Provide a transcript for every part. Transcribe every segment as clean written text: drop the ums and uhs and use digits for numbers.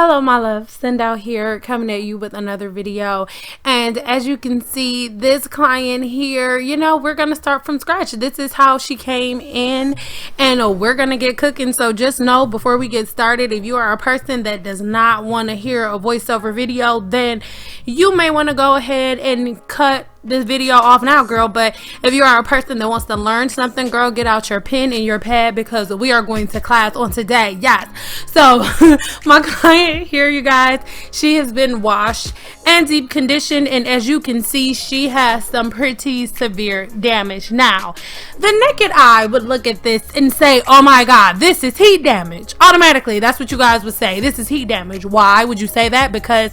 Hello my love, Send out here coming at you with another video. And as you can see, this client here, we're gonna start from scratch. This is how she came in, and we're gonna get cooking. So just know before we get started, if you are a person that does not want to hear a voiceover video, then you may want to go ahead and cut this video off now, girl. But if you are a person that wants to learn something, girl, get out your pen and your pad, because we are going to class on today. Yes. So my client here, you guys, she has been washed and deep conditioned, and as you can see, she has some pretty severe damage. Now, the naked eye would look at this and say, oh my god, this is heat damage. Automatically, that's what you guys would say. This is heat damage. Why would you say that? Because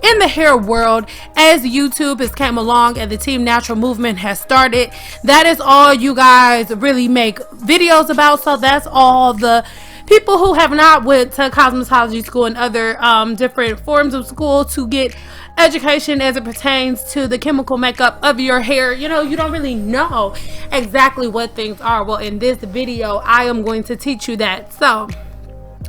in the hair world, as YouTube has came along and the Team Natural movement has started, that is all you guys really make videos about. So that's all the people who have not went to cosmetology school and other different forms of school to get education as it pertains to the chemical makeup of your hair. You don't really know exactly what things are. Well, in this video, I am going to teach you that. So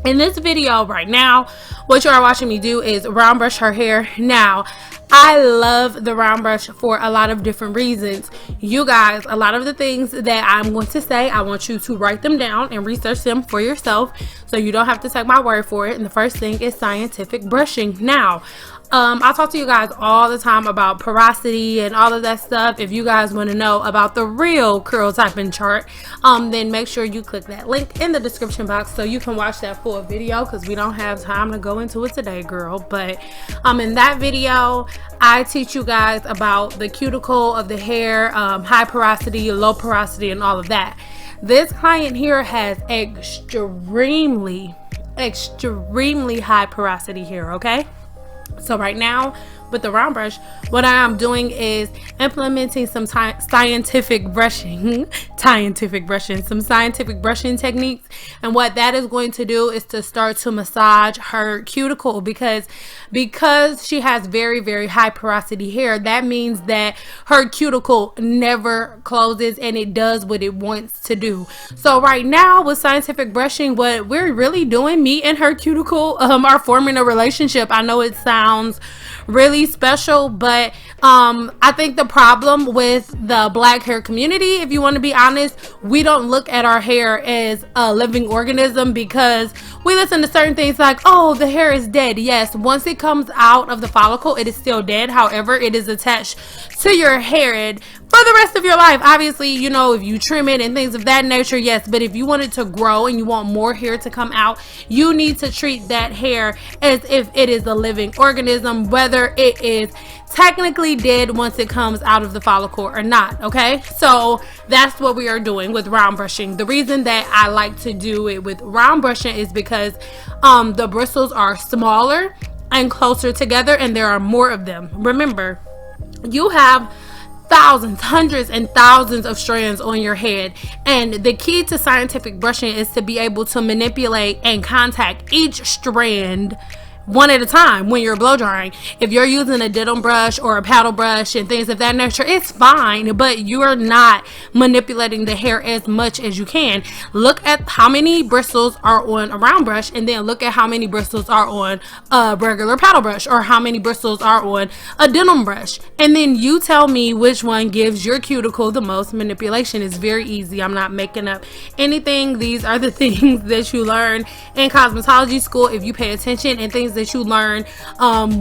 in this video right now, what you are watching me do is round brush her hair. Now, I love the round brush for a lot of different reasons. You guys, a lot of the things that I'm going to say, I want you to write them down and research them for yourself, so you don't have to take my word for it. And the first thing is scientific brushing. Now, I talk to you guys all the time about porosity and all of that stuff. If you guys want to know about the real curl typing chart, then make sure you click that link in the description box so you can watch that full video, because we don't have time to go into it today, girl. But in that video, I teach you guys about the cuticle of the hair, high porosity, low porosity, and all of that. This client here has extremely high porosity hair, okay? So right now with the round brush, what I am doing is implementing some scientific brushing techniques. And what that is going to do is to start to massage her cuticle, because she has very high porosity hair. That means that her cuticle never closes and it does what it wants to do. So right now with scientific brushing, what we're really doing, me and her cuticle are forming a relationship. I know it sounds really special, but I think the problem with the black hair community, if you want to be honest, we don't look at our hair as a living organism, because we listen to certain things like, oh, the hair is dead. Yes, once it comes out of the follicle, it is still dead. However, it is attached to your hair for the rest of your life. Obviously, if you trim it and things of that nature, yes, but if you want it to grow and you want more hair to come out, you need to treat that hair as if it is a living organism, whether it is technically dead once it comes out of the follicle or not. Okay, so that's what we are doing with round brushing. The reason that I like to do it with round brushing is because the bristles are smaller and closer together, and there are more of them. Remember, you have thousands, hundreds and thousands of strands on your head, and the key to scientific brushing is to be able to manipulate and contact each strand one at a time when you're blow drying. If you're using a denim brush or a paddle brush and things of that nature, it's fine, but you're not manipulating the hair as much as you can. Look at how many bristles are on a round brush, and then look at how many bristles are on a regular paddle brush, or how many bristles are on a denim brush, and then you tell me which one gives your cuticle the most manipulation. It's very easy. I'm not making up anything. These are the things that you learn in cosmetology school if you pay attention, and things that you learn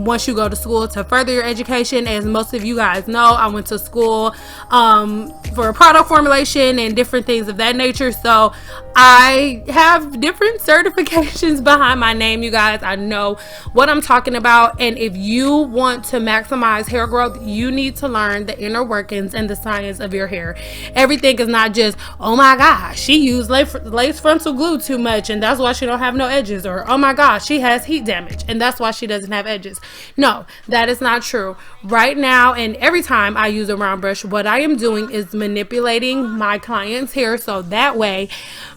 once you go to school to further your education. As most of you guys know, I went to school for product formulation and different things of that nature, so I have different certifications behind my name. You guys, I know what I'm talking about, and if you want to maximize hair growth, you need to learn the inner workings and the science of your hair. Everything is not just, oh my gosh, she used lace frontal glue too much and that's why she don't have no edges, or oh my gosh, she has heat damage and that's why she doesn't have edges. No, that is not true. Right now, and every time I use a round brush, what I am doing is manipulating my client's hair, so that way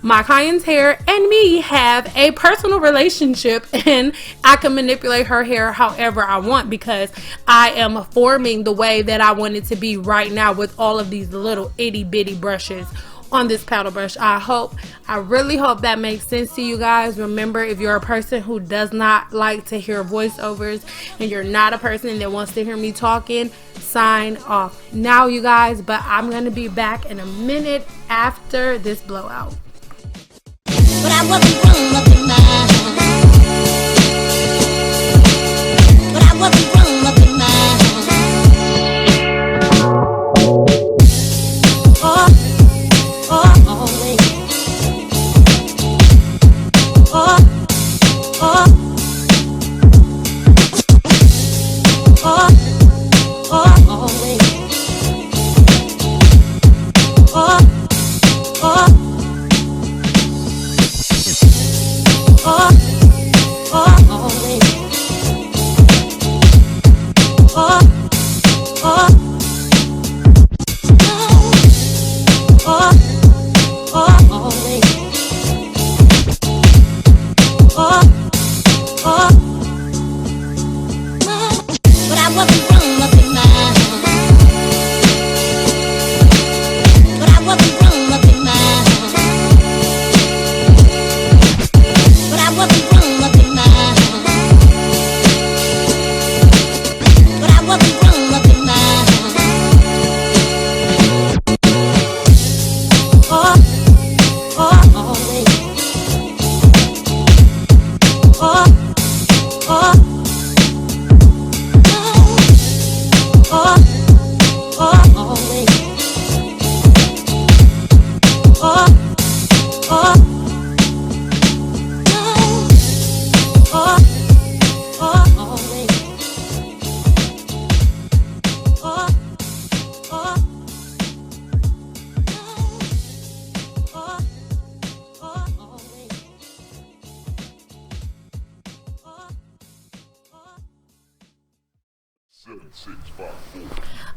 my client's hair and me have a personal relationship, and I can manipulate her hair however I want, because I am forming the way that I want it to be right now with all of these little itty bitty brushes on this paddle brush. I really hope that makes sense to you guys. Remember, if you're a person who does not like to hear voiceovers and you're not a person that wants to hear me talking, sign off now, you guys. But I'm gonna be back in a minute after this blowout. But I wasn't grown up in my But I wasn't grown up in my always.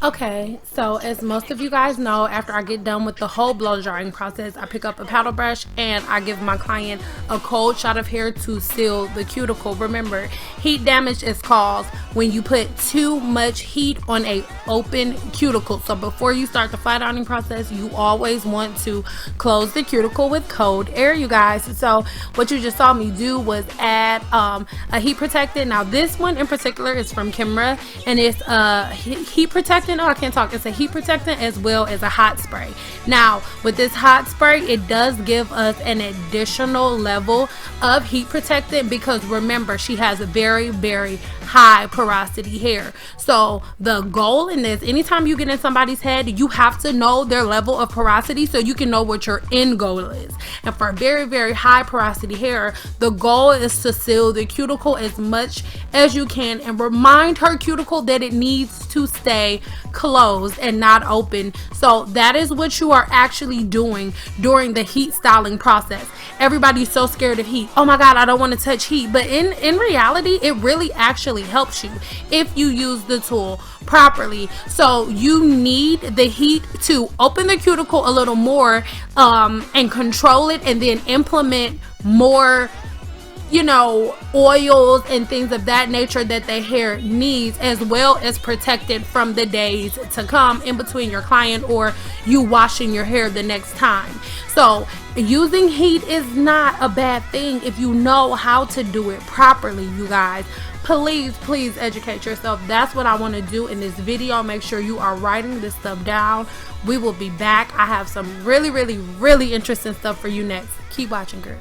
Okay, so as most of you guys know, after I get done with the whole blow drying process, I pick up a paddle brush and I give my client a cold shot of hair to seal the cuticle. Remember, heat damage is caused when you put too much heat on a open cuticle. So before you start the flat ironing process, you always want to close the cuticle with cold air, you guys. So what you just saw me do was add a heat protectant. Now this one in particular is from Kimra, and it's a heat protectant. Oh, I can't talk. It's a heat protectant as well as a hot spray. Now with this hot spray, it does give us an additional level of heat protectant because remember, she has a very, very high porosity hair. So the goal in this, anytime you get in somebody's head, you have to know their level of porosity so you can know what your end goal is. And for very, very high porosity hair, the goal is to seal the cuticle as much as you can and remind her cuticle that it needs to stay closed and not open. So that is what you are actually doing during the heat styling process. Everybody's so scared of heat. Oh my God, I don't want to touch heat. But in reality, it really actually helps you if you use the tool properly. So you need the heat to open the cuticle a little more and control it, and then implement more, you know, oils and things of that nature that the hair needs, as well as protect it from the days to come in between your client or you washing your hair the next time. So using heat is not a bad thing if you know how to do it properly, you guys. Please educate yourself. That's what I want to do in this video. Make sure you are writing this stuff down. We will be back. I have some really interesting stuff for you next. Keep watching, girl.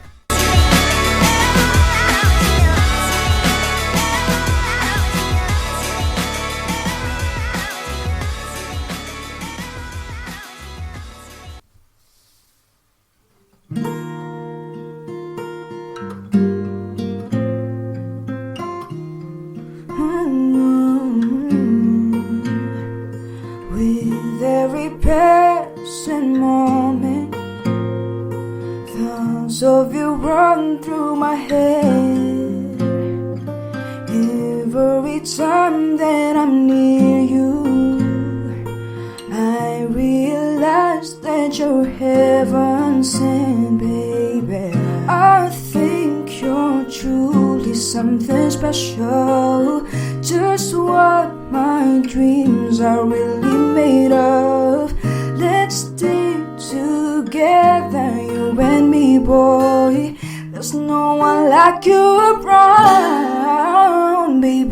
With every passing moment, thoughts of you run through my head. Every time that I'm near you, I realize that you're heaven sent, baby. I think you're truly something special, just what my dreams are really made of. Let's stay together boy. There's no one like you around, baby.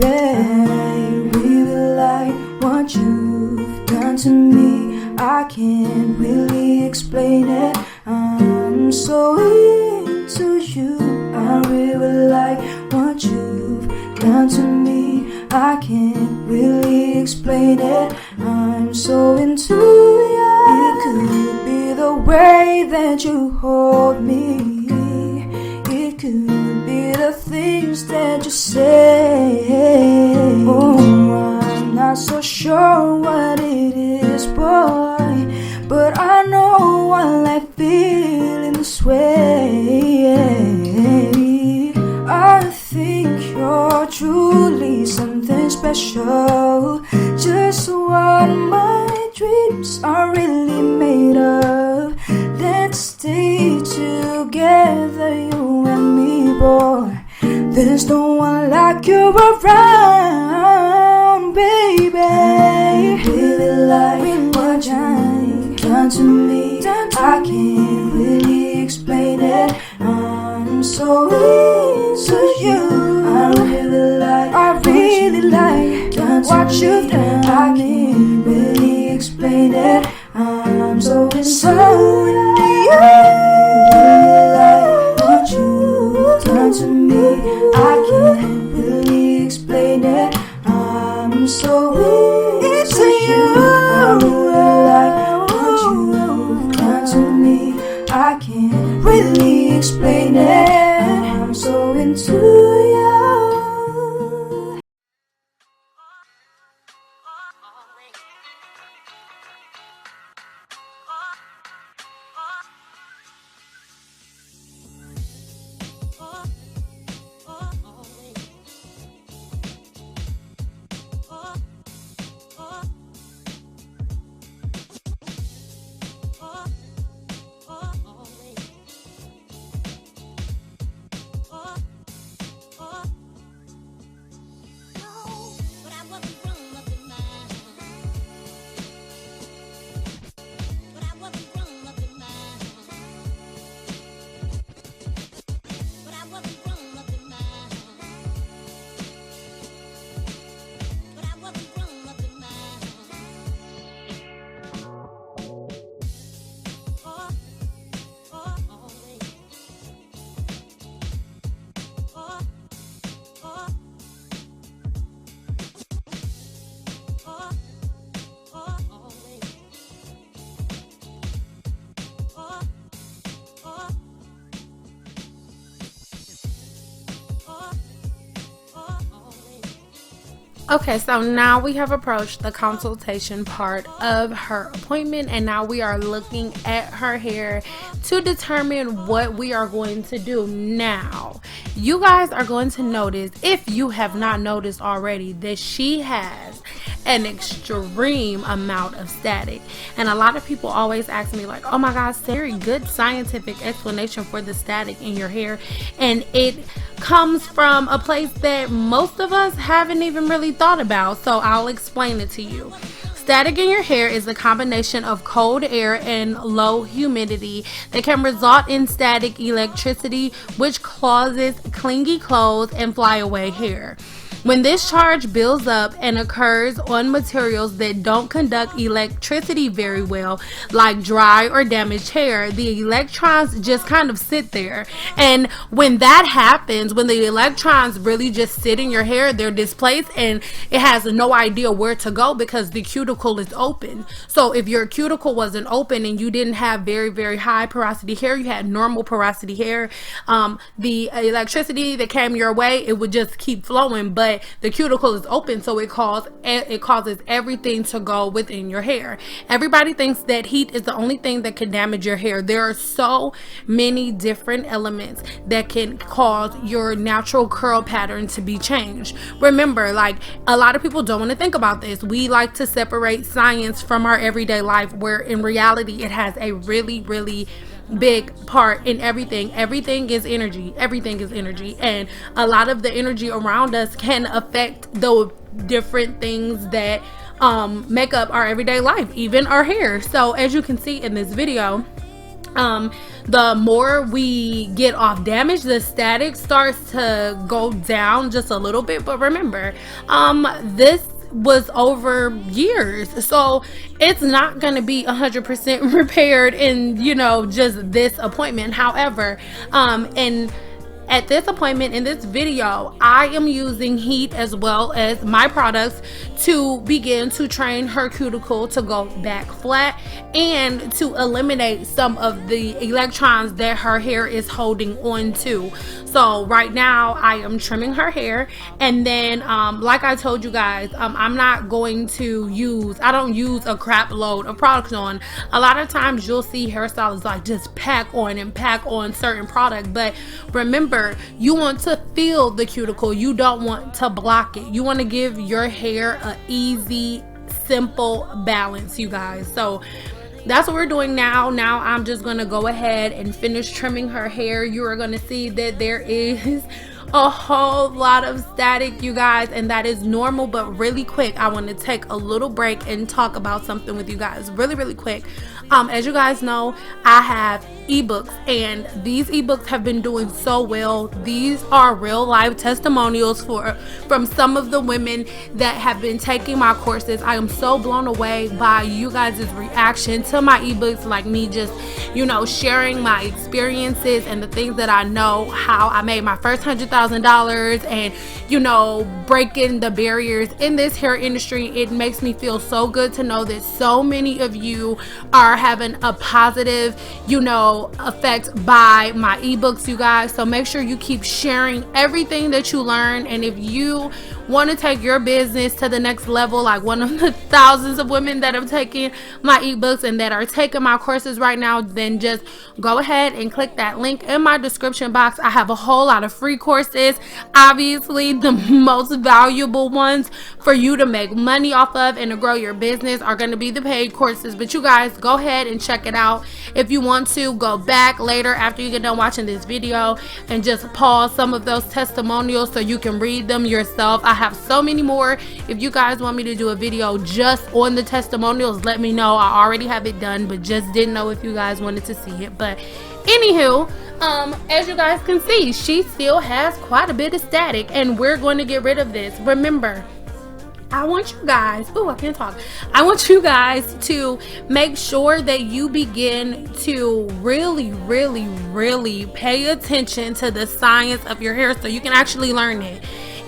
Really like what you've done to me. I can't really explain it. I'm so into you. I really like what you've done to me. I can't really explain it. I'm so into you. It could be the way that you hold me. It could be the things that you say. Oh, I'm not so sure what it is, boy, but I know I like feeling this way. I think you're truly something special, just what my dreams are really made of. Let's stay together, you and me, boy. There's no one like you around, baby. I really like what you've done to me. I can't really explain it. I'm so into you. I really like what you've done. I can't really explain it. I'm so into you. I really like what you've done to me. I can't really explain it. I'm so into you. I really like what you've done to me. I can't really explain it. I'm so into you. Okay, so now we have approached the consultation part of her appointment, and now we are looking at her hair to determine what we are going to do. Now, you guys are going to notice, if you have not noticed already, that she has an extreme amount of static. And a lot of people always ask me like, oh my gosh, very good scientific explanation for the static in your hair. And it comes from a place that most of us haven't even really thought about. So I'll explain it to you. Static in your hair is a combination of cold air and low humidity that can result in static electricity, which causes clingy clothes and flyaway hair. When this charge builds up and occurs on materials that don't conduct electricity very well, like dry or damaged hair, the electrons just kind of sit there. And when that happens, when the electrons really just sit in your hair, they're displaced and it has no idea where to go because the cuticle is open. So if your cuticle wasn't open and you didn't have very, very high porosity hair, you had normal porosity hair, the electricity that came your way, it would just keep flowing. But the cuticle is open, so it causes everything to go within your hair. Everybody thinks that heat is the only thing that can damage your hair. There are so many different elements that can cause your natural curl pattern to be changed. Remember, like, a lot of people don't want to think about this. We like to separate science from our everyday life, where in reality it has a really, really big part in everything. Everything is energy. Everything is energy, and a lot of the energy around us can affect the different things that make up our everyday life, even our hair. So as you can see in this video, The more we get off damage, the static starts to go down just a little bit. But remember, this was over years, so it's not going to be 100% repaired in, you know, just this appointment. However, and at this appointment, in this video, I am using heat as well as my products to begin to train her cuticle to go back flat and to eliminate some of the electrons that her hair is holding on to. So right now I am trimming her hair, and then like I told you guys, I'm not going to use, I don't use a crap load of products on. A lot of times you'll see hairstylists like just pack on certain product, but remember, you want to feel the cuticle, you don't want to block it. You want to give your hair a easy, simple balance, you guys. So that's what we're doing now. Now I'm just gonna go ahead and finish trimming her hair. You are gonna see that there is a whole lot of static, you guys, and that is normal. But really quick, I want to take a little break and talk about something with you guys really quick. As you guys know, I have ebooks, and these ebooks have been doing so well. These are real life testimonials from some of the women that have been taking my courses. I am so blown away by you guys' reaction to my ebooks, like me just, you know, sharing my experiences and the things that I know, how I made my first $100,000, and, you know, breaking the barriers in this hair industry. It makes me feel so good to know that so many of you are having a positive, you know, effect by my ebooks, you guys. So make sure you keep sharing everything that you learn, and if you want to take your business to the next level, like one of the thousands of women that have taken my ebooks and that are taking my courses right now, then just go ahead and click that link in my description box. I have a whole lot of free courses. Obviously, the most valuable ones for you to make money off of and to grow your business are going to be the paid courses, but you guys go ahead and check it out. If you want to, go back later after you get done watching this video and just pause some of those testimonials so you can read them yourself. I have so many more. If you guys want me to do a video just on the testimonials, let me know. I already have it done, but just didn't know if you guys wanted to see it. But anywho, as you guys can see, she still has quite a bit of static, and we're going to get rid of this. Remember, I want you guys, I can't talk. I want you guys to make sure that you begin to really pay attention to the science of your hair so you can actually learn it.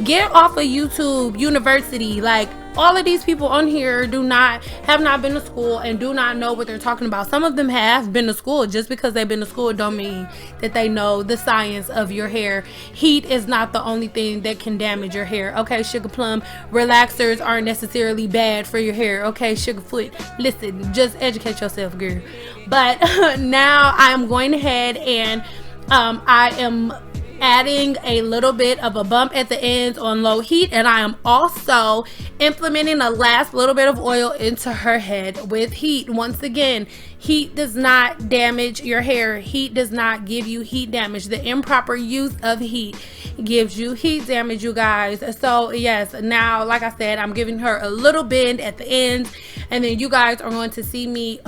Get off of YouTube University. Like, all of these people on here have not been to school and do not know what they're talking about. Some of them have been to school. Just because they've been to school don't mean that they know the science of your hair. Heat is not the only thing that can damage your hair. Okay, Sugar Plum, relaxers aren't necessarily bad for your hair. Okay, Sugarfoot, listen, just educate yourself, girl. But now I'm going ahead and I am adding a little bit of a bump at the ends on low heat, and I am also implementing a last little bit of oil into her head with heat. Once again, heat does not damage your hair. Heat does not give you heat damage. The improper use of heat gives you heat damage, you guys. So yes, now like I said, I'm giving her a little bend at the ends, and then you guys are going to see me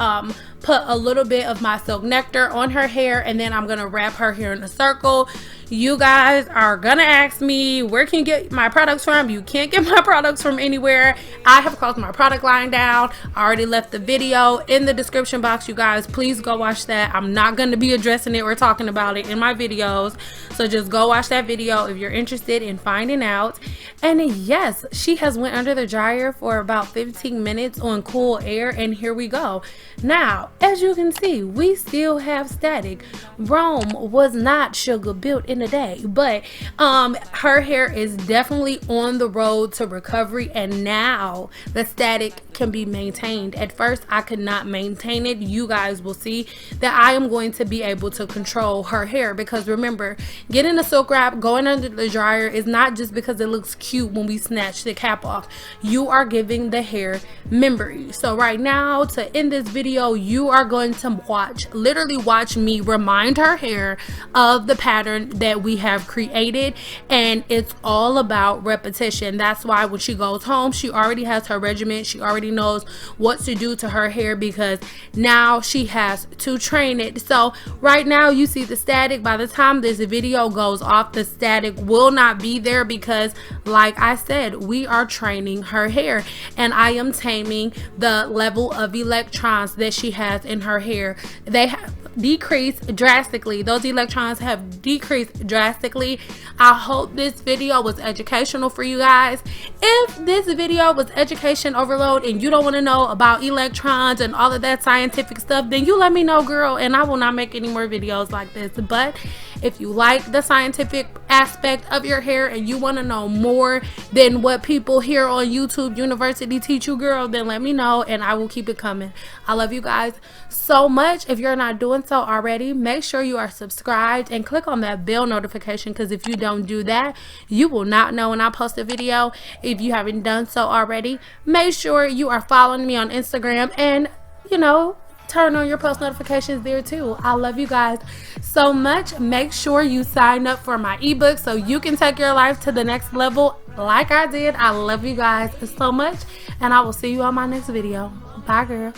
put a little bit of my silk nectar on her hair, and then I'm gonna wrap her hair in a circle. You guys are gonna ask me, where can you get my products from? You can't get my products from anywhere. I have closed my product line down. I already left the video in the description box, you guys. Please go watch that. I'm not going to be addressing it or talking about it in my videos, so just go watch that video if you're interested in finding out. And yes, she has went under the dryer for about 15 minutes on cool air, and here we go. Now, as you can see, we still have static. Rome was not sugar built in a day, but her hair is definitely on the road to recovery, and now the static can be maintained. At first I could not maintain it. You guys will see that I am going to be able to control her hair, because remember, getting a silk wrap, going under the dryer is not just because it looks cute when we snatch the cap off. You are giving the hair memory. So right now, to end this video, you are going to literally watch me remind her hair of the pattern that we have created, and it's all about repetition. That's why when she goes home, she already has her regimen. She already already knows what to do to her hair because now she has to train it. So right now you see the static. By the time this video goes off, the static will not be there because, like I said, we are training her hair and I am taming the level of electrons that she has in her hair. They have decreased drastically. Those electrons have decreased drastically. I hope this video was educational for you guys. If this video was education overload and you don't want to know about electrons and all of that scientific stuff, then you let me know, girl, and I will not make any more videos like this. But if you like the scientific aspect of your hair and you want to know more than what people here on YouTube University teach you, girl, then let me know and I will keep it coming. I love you guys so much. If you're not doing so already, make sure you are subscribed and click on that bell notification, because if you don't do that, you will not know when I post a video. If you haven't done so already, make sure you are following me on Instagram and, you know, turn on your post notifications there too. I love you guys so much. Make sure you sign up for my ebook so you can take your life to the next level like I did. I love you guys so much and I will see you on my next video. Bye, girl.